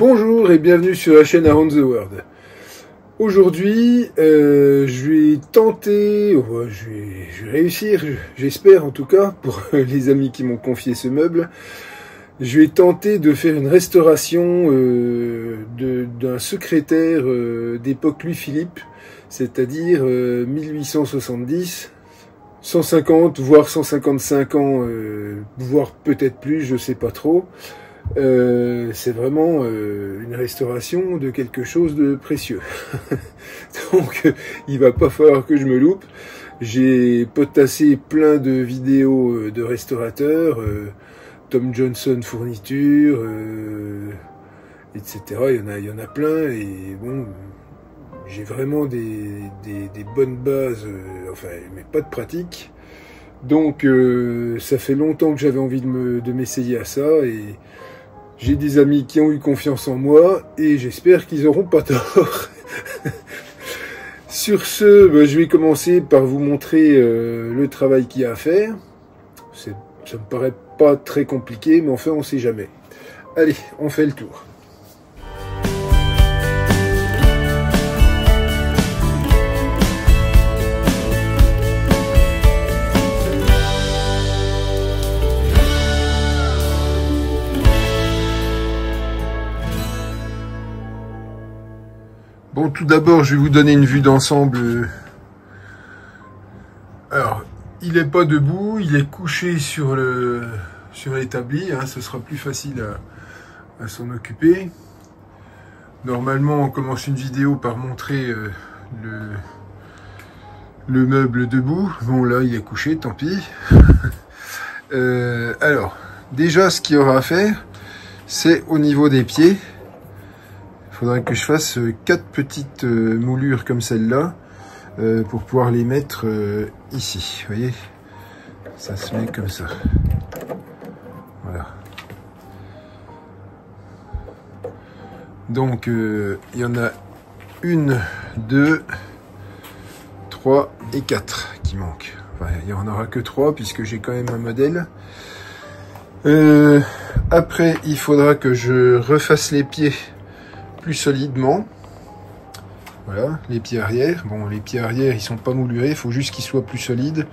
Bonjour et bienvenue sur la chaîne Around the World. Aujourd'hui, je vais tenter, je vais réussir, j'espère en tout cas, pour les amis qui m'ont confié ce meuble. Je vais tenter de faire une restauration d'un secrétaire d'époque Louis-Philippe, c'est-à-dire 1870, 150 voire 155 ans, voire peut-être plus, je sais pas trop. C'est vraiment une restauration de quelque chose de précieux. Donc il va pas falloir que je me loupe. J'ai potassé plein de vidéos de restaurateurs, Tom Johnson fourniture, etc. Il y en a plein, et bon, j'ai vraiment des bonnes bases, enfin, mais pas de pratique. Donc ça fait longtemps que j'avais envie de m'essayer à ça, et j'ai des amis qui ont eu confiance en moi, et j'espère qu'ils n'auront pas tort. Sur ce, je vais commencer par vous montrer le travail qu'il y a à faire. Ça me paraît pas très compliqué, mais enfin on sait jamais. Allez, on fait le tour. Bon, tout d'abord, je vais vous donner une vue d'ensemble. Alors, il n'est pas debout, il est couché sur l'établi, hein, ce sera plus facile à s'en occuper. Normalement, on commence une vidéo par montrer le meuble debout. Bon, là, il est couché, tant pis. Alors, déjà, ce qu'il y aura à faire, c'est au niveau des pieds. Il faudrait que je fasse 4 petites moulures comme celle-là pour pouvoir les mettre ici. Vous voyez, ça se met comme ça. Voilà. Donc il y en a 1, 2, 3 et 4 qui manquent. Enfin, il n'y en aura que 3 puisque j'ai quand même un modèle. Après, il faudra que je refasse les pieds plus solidement. Voilà, les pieds arrière. Bon, les pieds arrière, ils sont pas moulurés, il faut juste qu'ils soient plus solides.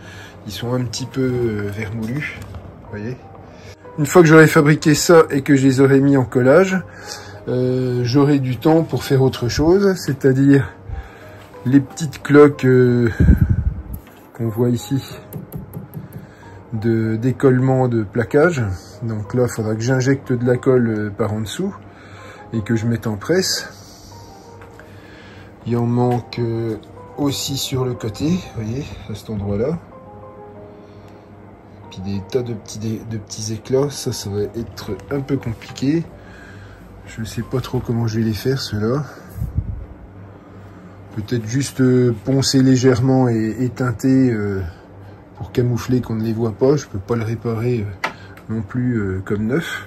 Ils sont un petit peu vermoulus, vous voyez. Une fois que j'aurai fabriqué ça et que je les aurai mis en collage, j'aurai du temps pour faire autre chose, c'est-à-dire les petites cloques qu'on voit ici de décollement de plaquage. Donc là, il faudra que j'injecte de la colle par en dessous et que je mette en presse. Il en manque aussi sur le côté, vous voyez, à cet endroit-là. Puis des tas de petits éclats, ça va être un peu compliqué. Je ne sais pas trop comment je vais les faire, ceux-là. Peut-être juste poncer légèrement et teinter pour camoufler qu'on ne les voit pas. Je ne peux pas le réparer non plus comme neuf.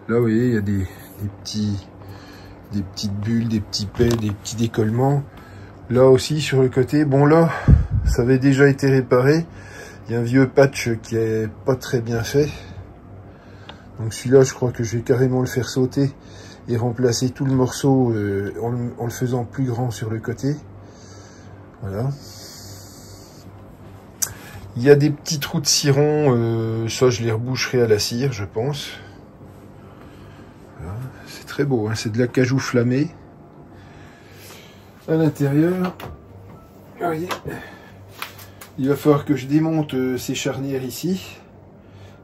Là, vous voyez, il y a des petites bulles, des petits pets, des petits décollements. Là aussi, sur le côté, bon là, ça avait déjà été réparé. Il y a un vieux patch qui est pas très bien fait. Donc celui-là, je crois que je vais carrément le faire sauter et remplacer tout le morceau en le faisant plus grand sur le côté. Voilà. Il y a des petits trous de ciron, ça je les reboucherai à la cire, je pense. Voilà. C'est très beau, hein, c'est de l'acajou flammé. À l'intérieur, voyez, il va falloir que je démonte ces charnières ici,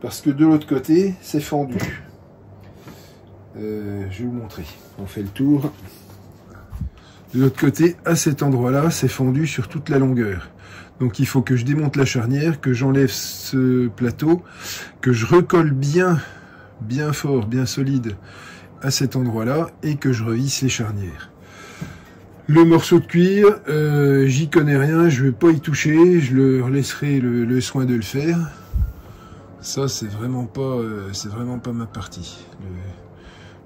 parce que de l'autre côté, c'est fendu. Je vais vous montrer. On fait le tour. De l'autre côté, à cet endroit-là, c'est fendu sur toute la longueur. Donc il faut que je démonte la charnière, que j'enlève ce plateau, que je recolle bien fort, bien solide à cet endroit-là, et que je revisse les charnières. Le morceau de cuir, j'y connais rien, je vais pas y toucher, je leur laisserai le soin de le faire. Ça, c'est vraiment pas ma partie.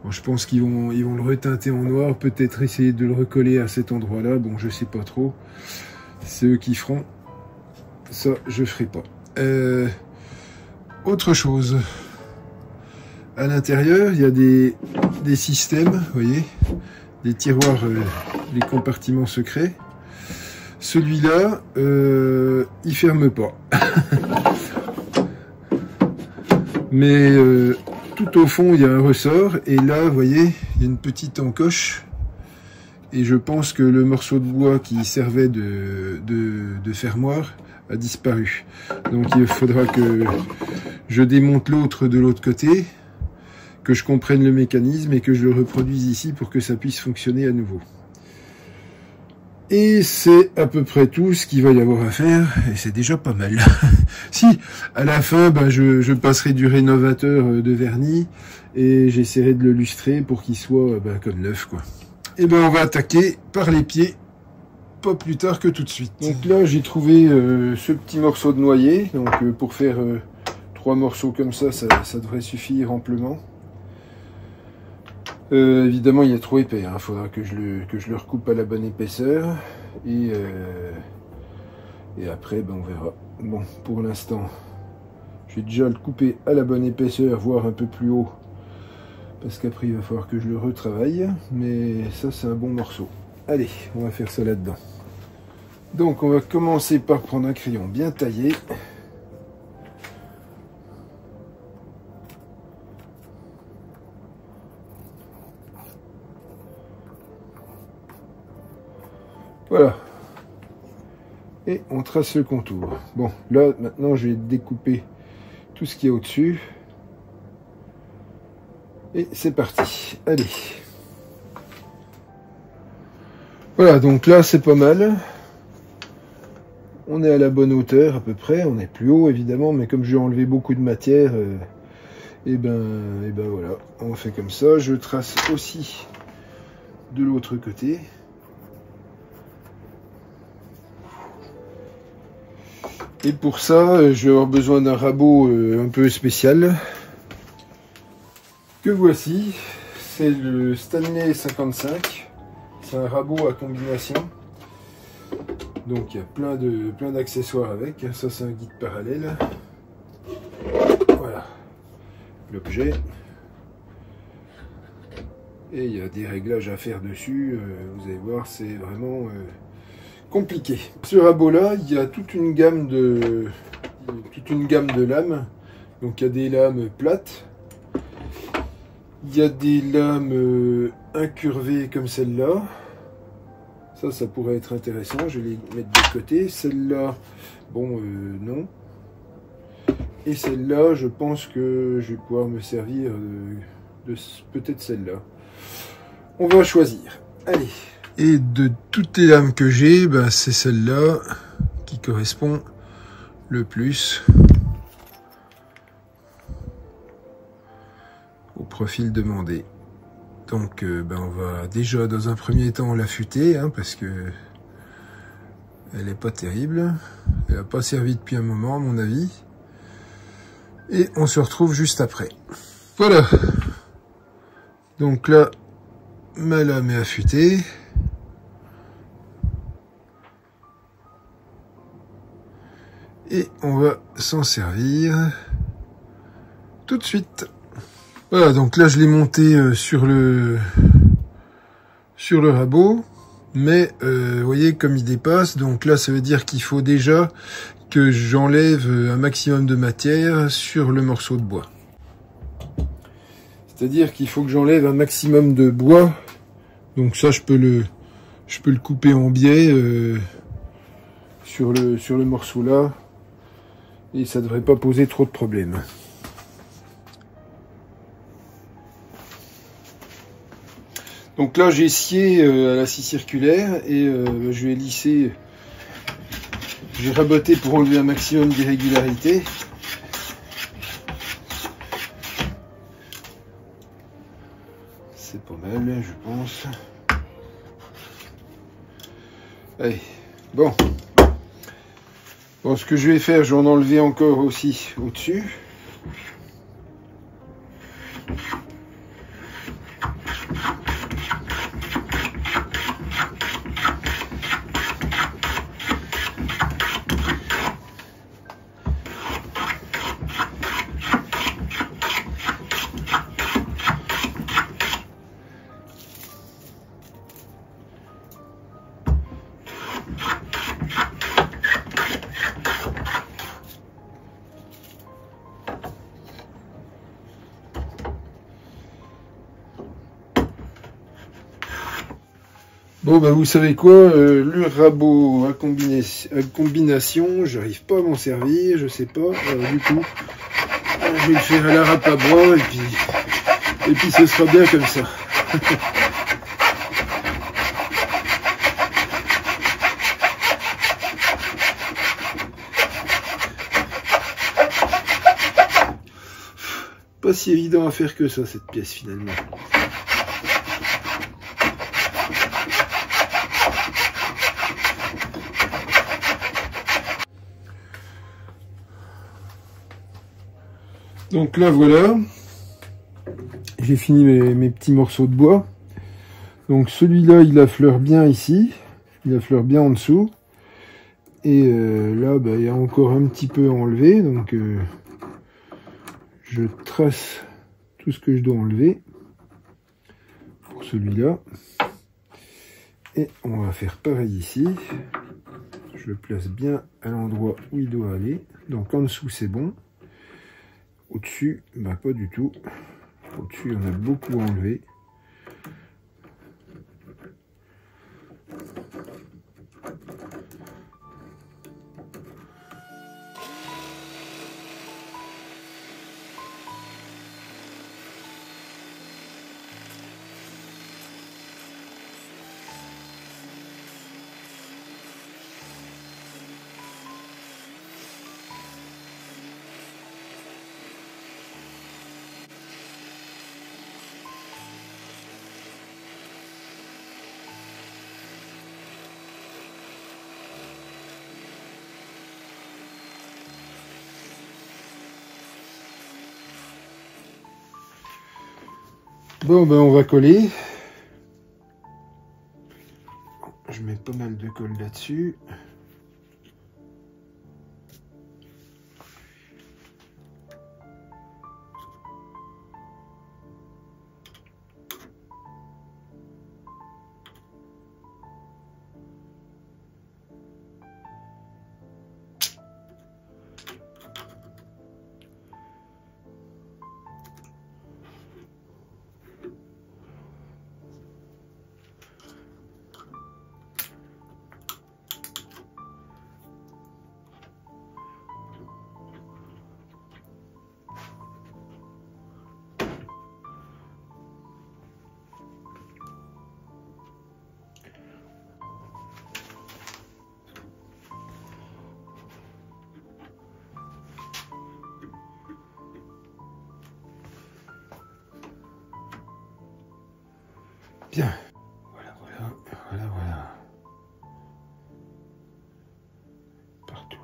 Bon, je pense qu'ils vont le reteinter en noir, peut-être essayer de le recoller à cet endroit-là. Bon, je sais pas trop. C'est eux qui feront. Ça, je ferai pas. Autre chose. À l'intérieur, il y a des des systèmes, vous voyez, des tiroirs, les compartiments secrets. Celui-là, il ferme pas. Mais tout au fond, il y a un ressort. Et là, vous voyez, il y a une petite encoche. Et je pense que le morceau de bois qui servait de fermoir a disparu. Donc il faudra que je démonte l'autre de l'autre côté, que je comprenne le mécanisme et que je le reproduise ici pour que ça puisse fonctionner à nouveau. Et c'est à peu près tout ce qu'il va y avoir à faire, et c'est déjà pas mal. Si, à la fin, ben, je passerai du rénovateur de vernis, et j'essaierai de le lustrer pour qu'il soit ben, comme neuf, quoi. Et ben on va attaquer par les pieds, pas plus tard que tout de suite. Donc là, j'ai trouvé ce petit morceau de noyer, donc pour faire 3 morceaux comme ça, ça devrait suffire amplement. Évidemment, il est trop épais, hein. Faudra que je le recoupe à la bonne épaisseur. Et après, ben, on verra. Bon, pour l'instant, je vais déjà le couper à la bonne épaisseur, voire un peu plus haut. Parce qu'après, il va falloir que je le retravaille. Mais ça, c'est un bon morceau. Allez, on va faire ça là-dedans. Donc, on va commencer par prendre un crayon bien taillé. Voilà. Et on trace le contour. Bon, là, maintenant, je vais découper tout ce qui est au-dessus. Et c'est parti. Allez. Voilà, donc là, c'est pas mal. On est à la bonne hauteur, à peu près. On est plus haut, évidemment, mais comme j'ai enlevé beaucoup de matière, et ben voilà. On fait comme ça. Je trace aussi de l'autre côté. Et pour ça, je vais avoir besoin d'un rabot un peu spécial. Que voici. C'est le Stanley 55. C'est un rabot à combination. Donc il y a plein d'accessoires avec. Ça, c'est un guide parallèle. Voilà. L'objet. Et il y a des réglages à faire dessus. Vous allez voir, c'est vraiment... compliqué. Ce rabot-là, il y a toute une gamme de lames. Donc il y a des lames plates, il y a des lames incurvées comme celle-là. Ça pourrait être intéressant. Je vais les mettre de côté. Celle-là, bon, non. Et celle-là, je pense que je vais pouvoir me servir de peut-être celle-là. On va choisir. Allez. Et de toutes les lames que j'ai, ben c'est celle-là qui correspond le plus au profil demandé. Donc ben on va déjà dans un premier temps l'affûter, hein, parce que elle n'est pas terrible. Elle n'a pas servi depuis un moment à mon avis. Et on se retrouve juste après. Voilà. Donc là, ma lame est affûtée. Et on va s'en servir tout de suite. Voilà, donc là je l'ai monté sur le rabot, mais vous voyez comme il dépasse, donc là ça veut dire qu'il faut déjà que j'enlève un maximum de matière sur le morceau de bois. C'est-à-dire qu'il faut que j'enlève un maximum de bois, donc ça je peux le couper en biais sur le morceau là. Et ça ne devrait pas poser trop de problèmes. Donc là j'ai scié à la scie circulaire et je vais lisser, j'ai raboté pour enlever un maximum d'irrégularité. C'est pas mal, je pense. Allez, bon. Bon, ce que je vais faire, je vais en enlever encore aussi au-dessus. Bon, bah vous savez quoi, le rabot à combination, j'arrive pas à m'en servir, je sais pas, du coup, je vais le faire à la râpe à bois, et puis ce sera bien comme ça. Pas si évident à faire que ça, cette pièce, finalement. Donc là, voilà. J'ai fini mes petits morceaux de bois. Donc celui-là, il affleure bien ici. Il affleure bien en dessous. Et là, bah, il y a encore un petit peu à enlever. Donc je trace tout ce que je dois enlever pour celui-là. Et on va faire pareil ici. Je le place bien à l'endroit où il doit aller. Donc en dessous, c'est bon. Au-dessus, bah pas du tout. Au-dessus, on a beaucoup à enlever. Bon, ben on va coller. Je mets pas mal de colle là-dessus. Bien. Voilà, voilà, voilà, voilà. Partout.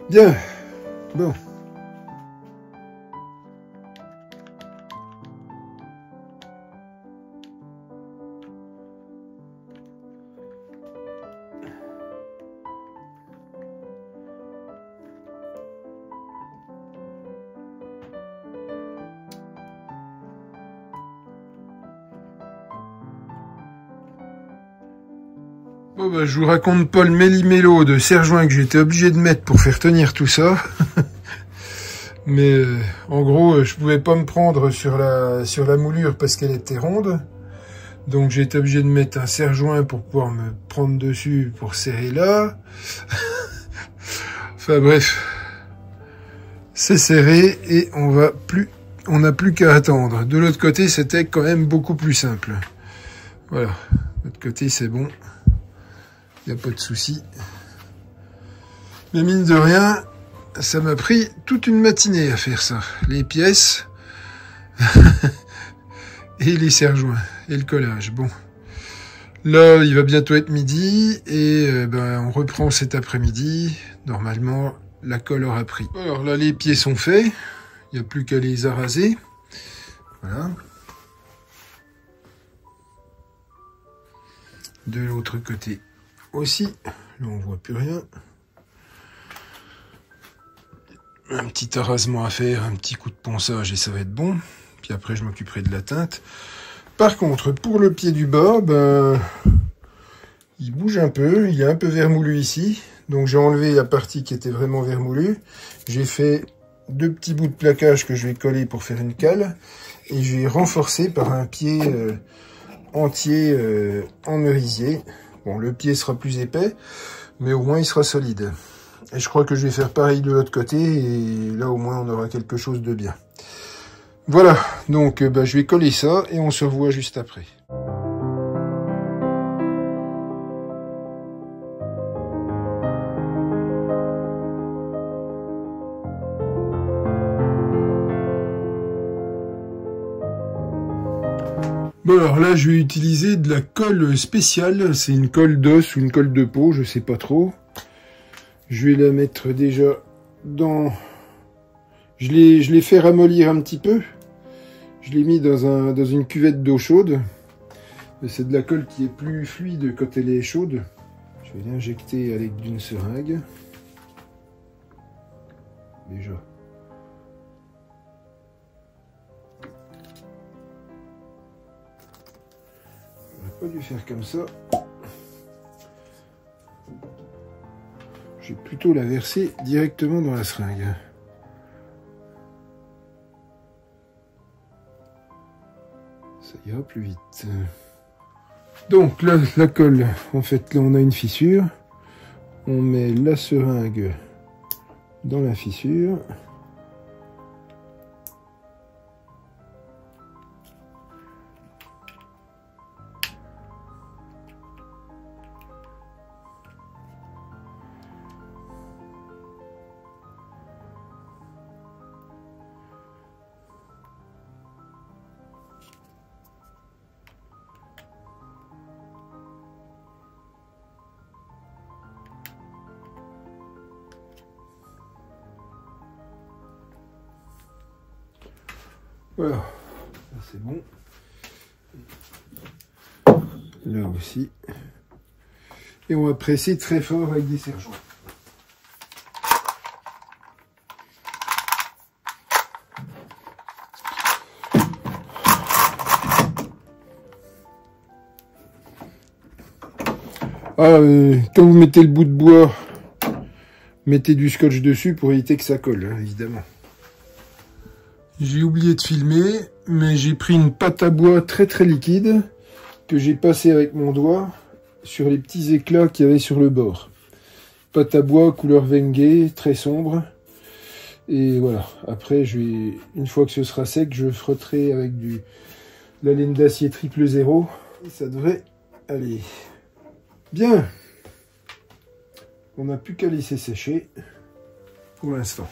Bien. Bon. Bon bah, je vous raconte pas le méli-mélo de serre-joint que j'étais obligé de mettre pour faire tenir tout ça. Mais en gros, je pouvais pas me prendre sur la moulure parce qu'elle était ronde. Donc j'ai été obligé de mettre un serre-joint pour pouvoir me prendre dessus pour serrer là. Enfin bref, c'est serré et on n'a plus qu'à attendre. De l'autre côté, c'était quand même beaucoup plus simple. Voilà, de l'autre côté c'est bon. Il n'y a pas de souci. Mais mine de rien, ça m'a pris toute une matinée à faire ça. Les pièces et les serre-joints et le collage. Bon, là, il va bientôt être midi et on reprend cet après-midi. Normalement, la colle aura pris. Alors là, les pieds sont faits. Il n'y a plus qu'à les araser. Voilà. De l'autre côté aussi. Là, on voit plus rien. Un petit arasement à faire, un petit coup de ponçage et ça va être bon. Puis après, je m'occuperai de la teinte. Par contre, pour le pied du bas, ben, il bouge un peu. Il est un peu vermoulu ici. Donc, j'ai enlevé la partie qui était vraiment vermoulue. J'ai fait 2 petits bouts de plaquage que je vais coller pour faire une cale. Et je vais renforcer par un pied entier en merisier. Bon, le pied sera plus épais, mais au moins il sera solide. Et je crois que je vais faire pareil de l'autre côté, et là au moins on aura quelque chose de bien. Voilà, donc je vais coller ça, et on se revoit juste après. Bon alors là je vais utiliser de la colle spéciale, c'est une colle d'os ou une colle de peau, je sais pas trop. Je vais la mettre déjà dans... Je l'ai fait ramollir un petit peu. Je l'ai mis dans une cuvette d'eau chaude. C'est de la colle qui est plus fluide quand elle est chaude. Je vais l'injecter avec d'une seringue. Déjà. J'aurais pas dû faire comme ça. Je vais plutôt la verser directement dans la seringue. Ça ira plus vite. Donc là, la colle, en fait, là on a une fissure. On met la seringue dans la fissure. Voilà, là c'est bon. Là aussi. Et on va presser très fort avec des serre-joints. Quand vous mettez le bout de bois, mettez du scotch dessus pour éviter que ça colle, hein, évidemment. J'ai oublié de filmer, mais j'ai pris une pâte à bois très très liquide que j'ai passé avec mon doigt sur les petits éclats qu'il y avait sur le bord. Pâte à bois couleur Wenge, très sombre. Et voilà, après une fois que ce sera sec, je frotterai avec de la laine d'acier 000. Et ça devrait aller. Bien. On n'a plus qu'à laisser sécher pour l'instant.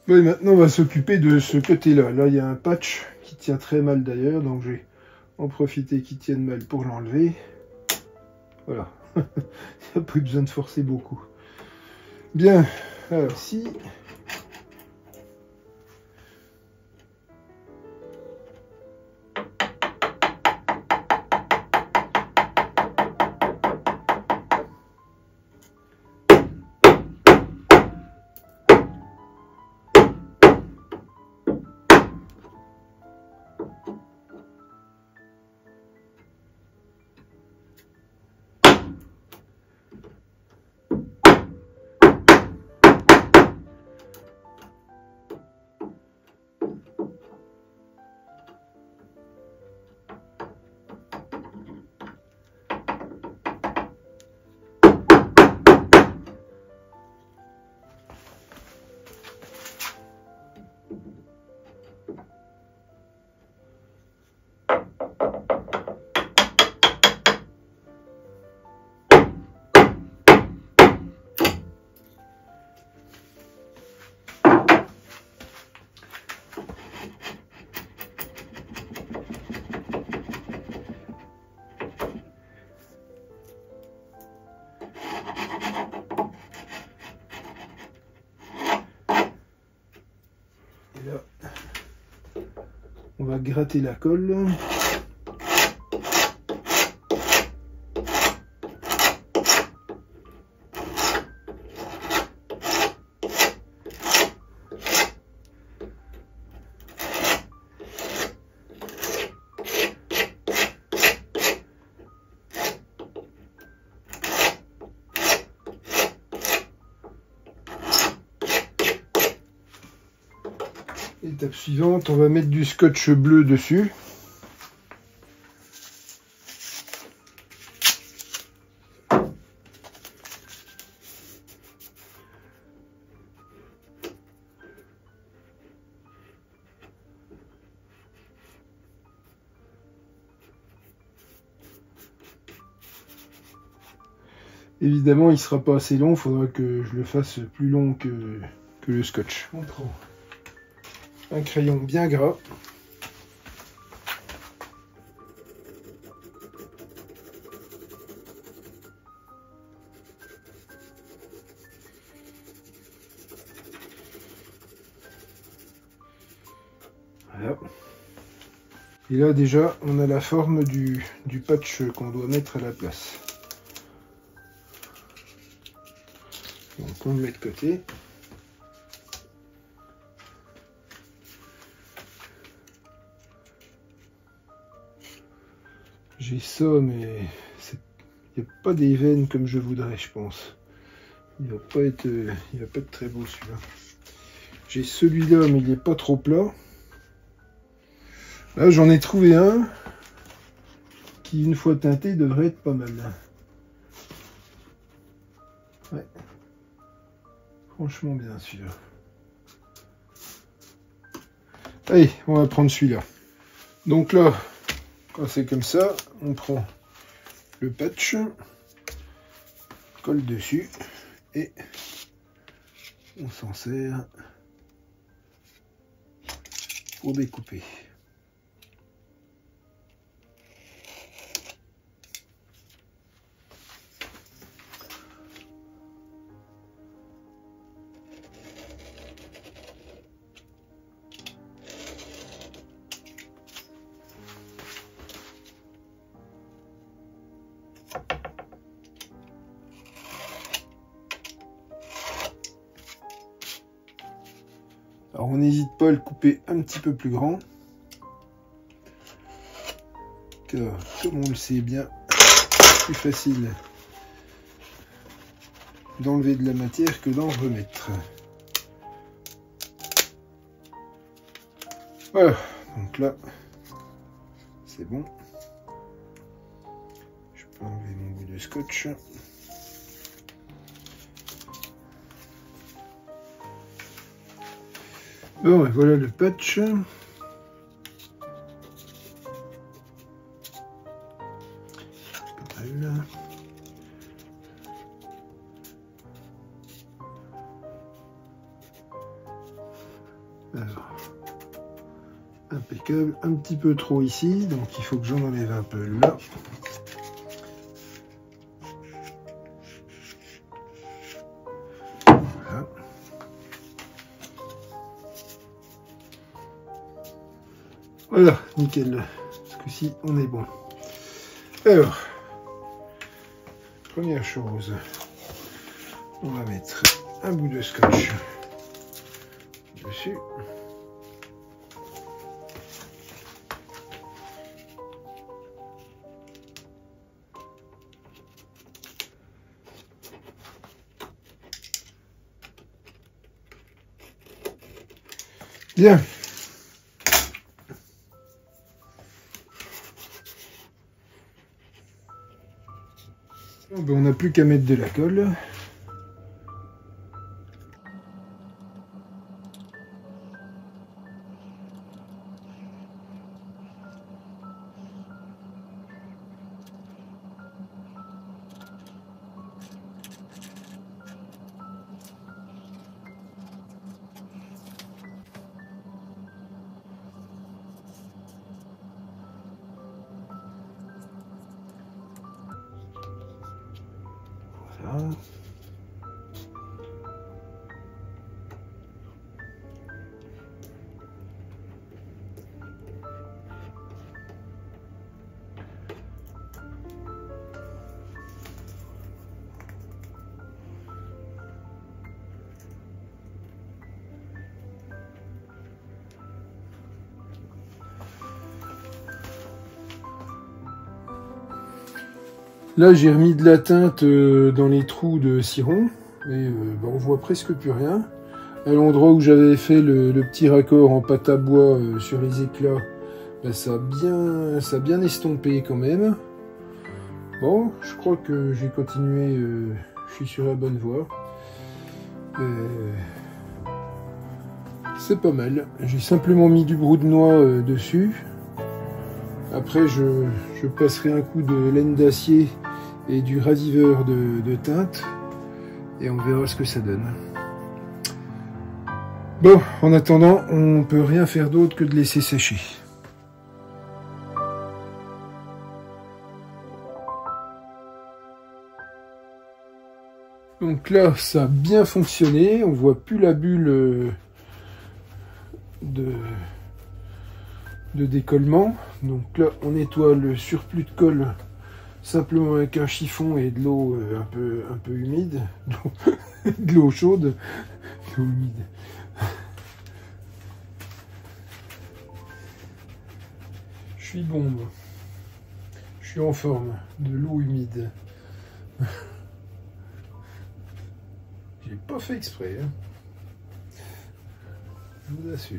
Bon, et maintenant, on va s'occuper de ce côté-là. Là, il y a un patch qui tient très mal d'ailleurs, donc je vais en profiter qu'il tienne mal pour l'enlever. Voilà. Il n'y a pas besoin de forcer beaucoup. Bien. Alors, si... Là, on va gratter la colle. Étape suivante, on va mettre du scotch bleu dessus. Évidemment, il ne sera pas assez long, il faudra que je le fasse plus long que le scotch. On prend un crayon bien gras. Voilà. Et là déjà, on a la forme du patch qu'on doit mettre à la place. Donc on le met de côté. J'ai ça, mais il n'y a pas des veines comme je voudrais, je pense. Il va pas être très beau celui-là. J'ai celui-là, mais il n'est pas trop plat. Là, j'en ai trouvé un qui, une fois teinté, devrait être pas mal. Ouais. Franchement bien celui-là. Allez, on va prendre celui-là. Donc là, quand c'est comme ça, on prend le patch, colle dessus et on s'en sert pour découper. Alors on n'hésite pas à le couper un petit peu plus grand, car comme on le sait bien, c'est plus facile d'enlever de la matière que d'en remettre. Voilà, donc là c'est bon. Je peux enlever mon bout de scotch. Bon, et voilà le patch. Pas mal. Alors, impeccable. Un petit peu trop ici, donc il faut que j'en enlève un peu là. Voilà. Voilà, nickel. Ce coup-ci, on est bon. Alors, première chose, on va mettre un bout de scotch dessus. Bien. On n'a plus qu'à mettre de la colle. Voilà. Là, j'ai remis de la teinte dans les trous de ciron, et on voit presque plus rien. à l'endroit où j'avais fait le petit raccord en pâte à bois sur les éclats, ben, ça a bien estompé quand même. Bon, je crois que j'ai continué, je suis sur la bonne voie. C'est pas mal. J'ai simplement mis du brou de noix dessus. Après, je passerai un coup de laine d'acier et du raviveur de teinte. Et on verra ce que ça donne. Bon, en attendant, on peut rien faire d'autre que de laisser sécher. Donc là, ça a bien fonctionné. On voit plus la bulle de décollement. Donc là, on nettoie le surplus de colle simplement avec un chiffon et de l'eau un peu humide, de l'eau chaude, de l'eau humide. Je suis bon, moi. Je suis en forme, de l'eau humide. J'ai pas fait exprès, hein. Je vous assure.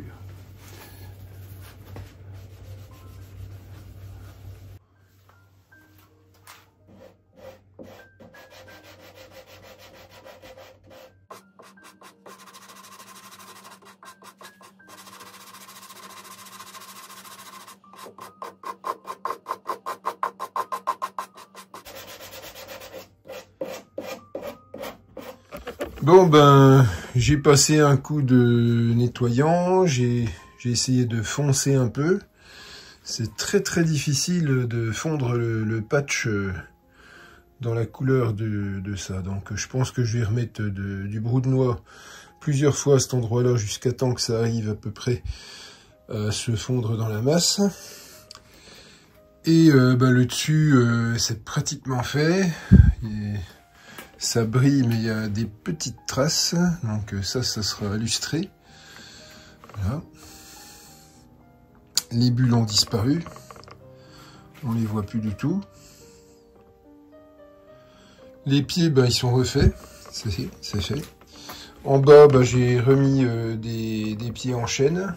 Bon ben, j'ai passé un coup de nettoyant, j'ai essayé de foncer un peu. C'est très difficile de fondre le patch dans la couleur de ça. Donc je pense que je vais remettre du brou de noix plusieurs fois à cet endroit-là jusqu'à temps que ça arrive à peu près à se fondre dans la masse. Et ben, le dessus, c'est pratiquement fait. Ça brille, mais il y a des petites traces, donc ça sera illustré. Voilà. Les bulles ont disparu, on les voit plus du tout. Les pieds, ben, ils sont refaits, c'est fait. En bas, ben, j'ai remis des pieds en chaîne.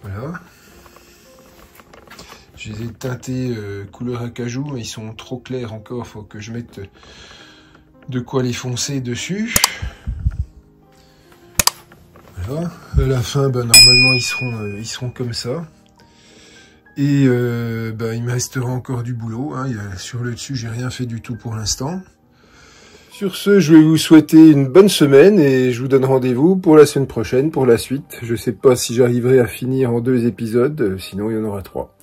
Voilà. Je les ai teintés couleur acajou, mais ils sont trop clairs encore, faut que je mette de quoi les foncer dessus. Voilà. À la fin, ben, normalement, ils seront comme ça. Et ben, il me restera encore du boulot. Hein. Sur le dessus, j'ai rien fait du tout pour l'instant. Sur ce, je vais vous souhaiter une bonne semaine et je vous donne rendez-vous pour la semaine prochaine, pour la suite. Je sais pas si j'arriverai à finir en 2 épisodes, sinon il y en aura 3.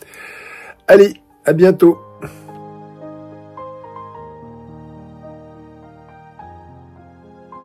Allez, à bientôt!